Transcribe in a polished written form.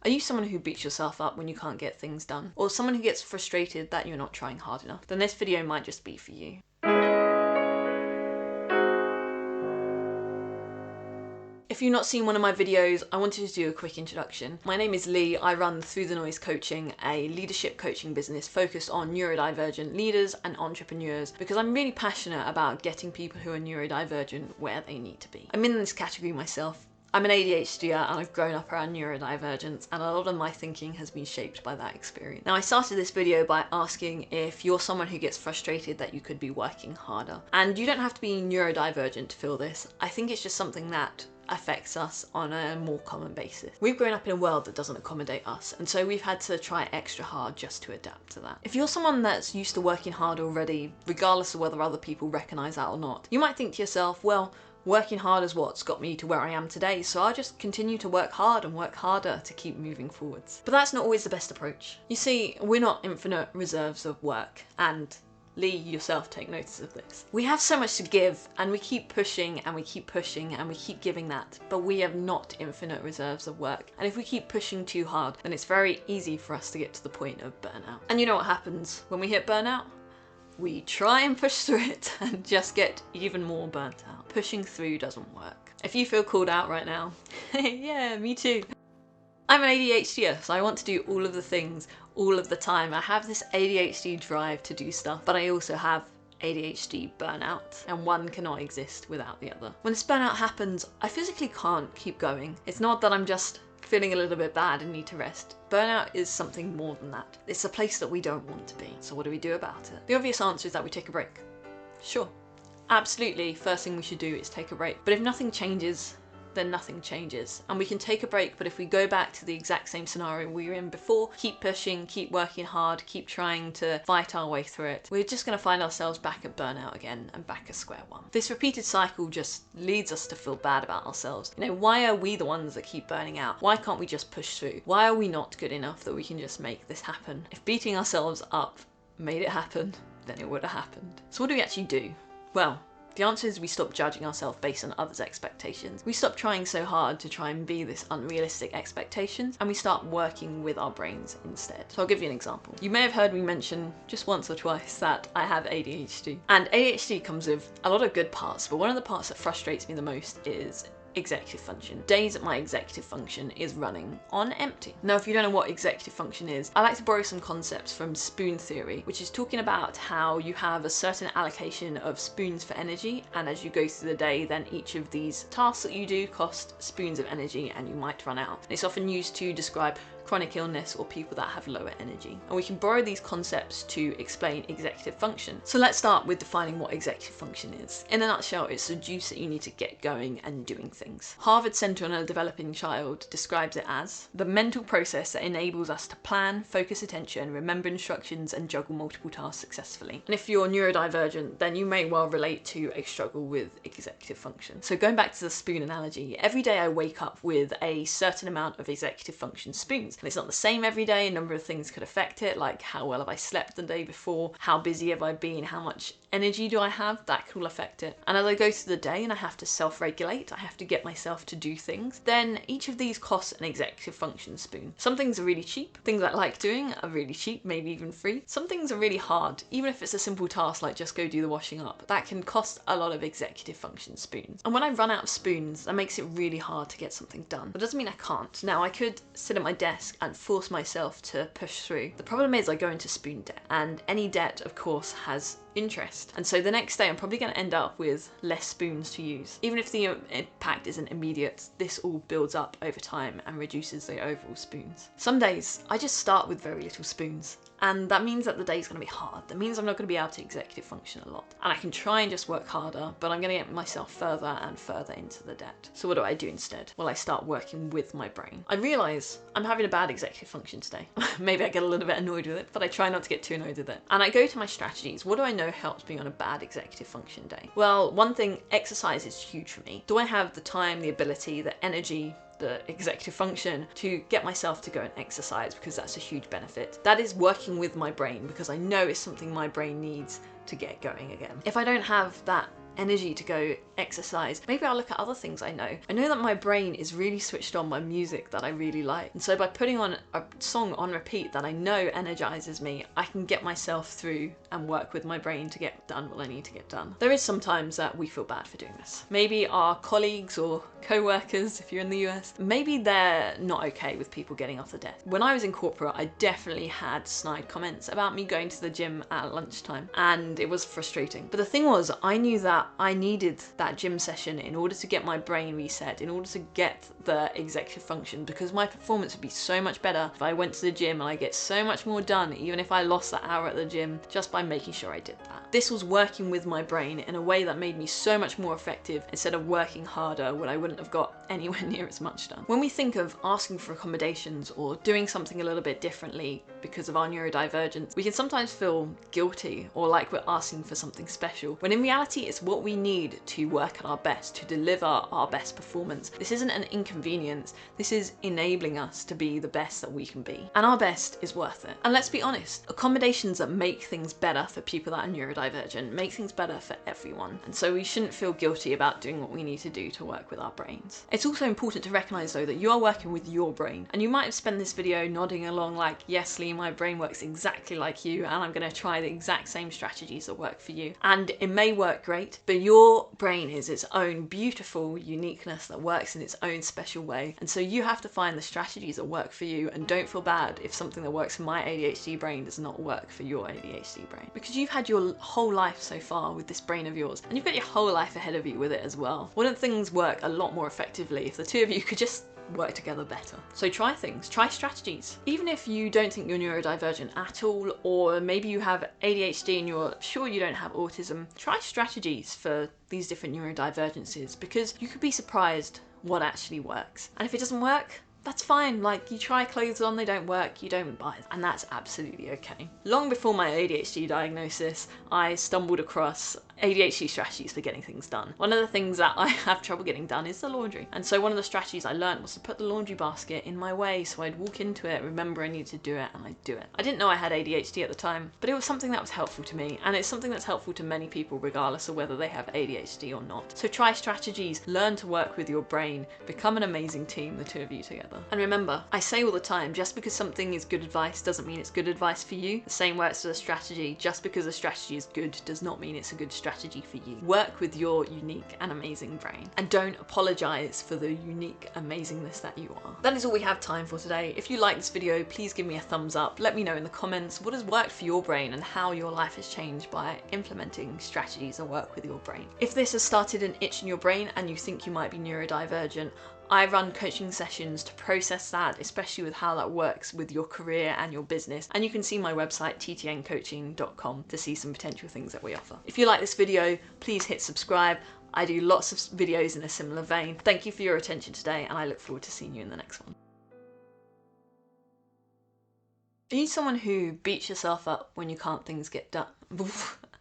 Are you someone who beats yourself up when you can't get things done? Or someone who gets frustrated that you're not trying hard enough? Then this video might just be for you. If you've not seen one of my videos, I wanted to do a quick introduction. My name is Lee. I run Through the Noise Coaching, a leadership coaching business focused on neurodivergent leaders and entrepreneurs, because I'm really passionate about getting people who are neurodivergent where they need to be. I'm in this category myself. I'm an ADHDer and I've grown up around neurodivergence, and a lot of my thinking has been shaped by that experience. Now, I started this video by asking if you're someone who gets frustrated that you could be working harder. And you don't have to be neurodivergent to feel this. I think it's just something that affects us on a more common basis. We've grown up in a world that doesn't accommodate us, and so we've had to try extra hard just to adapt to that. If you're someone that's used to working hard already, regardless of whether other people recognise that or not, you might think to yourself, well, working hard is what's got me to where I am today, so I'll just continue to work hard and work harder to keep moving forwards. But that's not always the best approach. You see, we're not infinite reserves of work, and Lee, yourself, take notice of this. We have so much to give, and we keep pushing and we keep pushing and we keep giving that, but we have not infinite reserves of work. And if we keep pushing too hard, then it's very easy for us to get to the point of burnout. And you know what happens when we hit burnout? We try and push through it and just get even more burnt out. Pushing through doesn't work. If you feel called out right now, yeah, me too. I'm an ADHDer, so I want to do all of the things all of the time. I have this ADHD drive to do stuff, but I also have ADHD burnout, and one cannot exist without the other. When this burnout happens, I physically can't keep going. It's not that I'm just feeling a little bit bad and need to rest. Burnout is something more than that. It's a place that we don't want to be. So what do we do about it? The obvious answer is that we take a break. Sure, absolutely, first thing we should do is take a break. But if nothing changes, then nothing changes. And we can take a break, but if we go back to the exact same scenario we were in before, keep pushing, keep working hard, keep trying to fight our way through it, we're just going to find ourselves back at burnout again and back at square one. This repeated cycle just leads us to feel bad about ourselves. You know, why are we the ones that keep burning out? Why can't we just push through? Why are we not good enough that we can just make this happen? If beating ourselves up made it happen, then it would have happened. So what do we actually do? Well, the answer is we stop judging ourselves based on others' expectations. We stop trying so hard to try and be this unrealistic expectations, and we start working with our brains instead. So I'll give you an example. You may have heard me mention just once or twice that I have ADHD. And ADHD comes with a lot of good parts, but one of the parts that frustrates me the most is executive function. Days at my executive function is running on empty. Now, if you don't know what executive function is, I like to borrow some concepts from spoon theory, which is talking about how you have a certain allocation of spoons for energy, and as you go through the day, then each of these tasks that you do cost spoons of energy and you might run out. And it's often used to describe chronic illness or people that have lower energy. And we can borrow these concepts to explain executive function. So let's start with defining what executive function is. In a nutshell, it's the juice that you need to get going and doing things. Harvard Center on a Developing Child describes it as the mental process that enables us to plan, focus attention, remember instructions, and juggle multiple tasks successfully. And if you're neurodivergent, then you may well relate to a struggle with executive function. So going back to the spoon analogy, every day I wake up with a certain amount of executive function spoons. And it's not the same every day. A number of things could affect it, like how well have I slept the day before, how busy have I been, how much energy do I have, that could all affect it. And as I go through the day and I have to self-regulate, I have to get myself to do things, then each of these costs an executive function spoon. Some things are really cheap. Things I like doing are really cheap, maybe even free. Some things are really hard, even if it's a simple task like just go do the washing up. That can cost a lot of executive function spoons. And when I run out of spoons, that makes it really hard to get something done. But it doesn't mean I can't. Now, I could sit at my desk and force myself to push through. The problem is I go into spoon debt, and any debt, of course, has interest. And so the next day I'm probably going to end up with less spoons to use. Even if the impact isn't immediate, this all builds up over time and reduces the overall spoons. Some days I just start with very little spoons. And that means that the day's going to be hard. That means I'm not going to be able to executive function a lot. And I can try and just work harder, but I'm going to get myself further and further into the debt. So what do I do instead? Well, I start working with my brain. I realise I'm having a bad executive function today. Maybe I get a little bit annoyed with it, but I try not to get too annoyed with it. And I go to my strategies. What do I know helps me on a bad executive function day? Well, one thing, exercise is huge for me. Do I have the time, the ability, the energy, the executive function to get myself to go and exercise, because that's a huge benefit. That is working with my brain, because I know it's something my brain needs to get going again. If I don't have that energy to go exercise, maybe I'll look at other things I know. I know that my brain is really switched on by music that I really like. And so by putting on a song on repeat that I know energizes me, I can get myself through and work with my brain to get done what I need to get done. There is sometimes that we feel bad for doing this. Maybe our colleagues or co-workers, if you're in the US, maybe they're not okay with people getting off the desk. When I was in corporate, I definitely had snide comments about me going to the gym at lunchtime, and it was frustrating. But the thing was, I knew that I needed that gym session in order to get my brain reset, in order to get the executive function, because my performance would be so much better if I went to the gym, and I get so much more done even if I lost that hour at the gym just by making sure I did that. This was working with my brain in a way that made me so much more effective instead of working harder when I wouldn't have got anywhere near as much done. When we think of asking for accommodations or doing something a little bit differently because of our neurodivergence, we can sometimes feel guilty or like we're asking for something special, when in reality it's what we need to work at our best, to deliver our best performance. This isn't an inconvenience, this is enabling us to be the best that we can be. And our best is worth it. And let's be honest, accommodations that make things better for people that are neurodivergent make things better for everyone. And so we shouldn't feel guilty about doing what we need to do to work with our brains. It's also important to recognize though that you are working with your brain, and you might have spent this video nodding along like, yes Lee, my brain works exactly like you and I'm going to try the exact same strategies that work for you. And it may work great, but your brain is its own beautiful uniqueness that works in its own special way. And so you have to find the strategies that work for you, and don't feel bad if something that works for my ADHD brain does not work for your ADHD brain. Because you've had your whole life so far with this brain of yours, and you've got your whole life ahead of you with it as well. Wouldn't things work a lot more effectively if the two of you could just work together better? So try things, try strategies. Even if you don't think you're neurodivergent at all, or maybe you have ADHD and you're sure you don't have autism, try strategies for these different neurodivergences, because you could be surprised what actually works. And if it doesn't work, that's fine. Like, you try clothes on, they don't work, you don't buy them, and that's absolutely okay. Long before my ADHD diagnosis, I stumbled across ADHD strategies for getting things done. One of the things that I have trouble getting done is the laundry. And so one of the strategies I learned was to put the laundry basket in my way, so I'd walk into it, remember I needed to do it, and I'd do it. I didn't know I had ADHD at the time, but it was something that was helpful to me, and it's something that's helpful to many people regardless of whether they have ADHD or not. So try strategies, learn to work with your brain, become an amazing team, the two of you together. And remember, I say all the time, just because something is good advice doesn't mean it's good advice for you. The same works for a strategy. Just because a strategy is good does not mean it's a good strategy for you. Work with your unique and amazing brain, and don't apologize for the unique amazingness that you are. That is all we have time for today. If you like this video, please give me a thumbs up. Let me know in the comments what has worked for your brain and how your life has changed by implementing strategies that work with your brain. If this has started an itch in your brain and you think you might be neurodivergent, I run coaching sessions to process that, especially with how that works with your career and your business. And you can see my website, ttncoaching.com, to see some potential things that we offer. If you like this video, please hit subscribe. I do lots of videos in a similar vein. Thank you for your attention today, and I look forward to seeing you in the next one. Are you someone who beats yourself up when you can't things get done?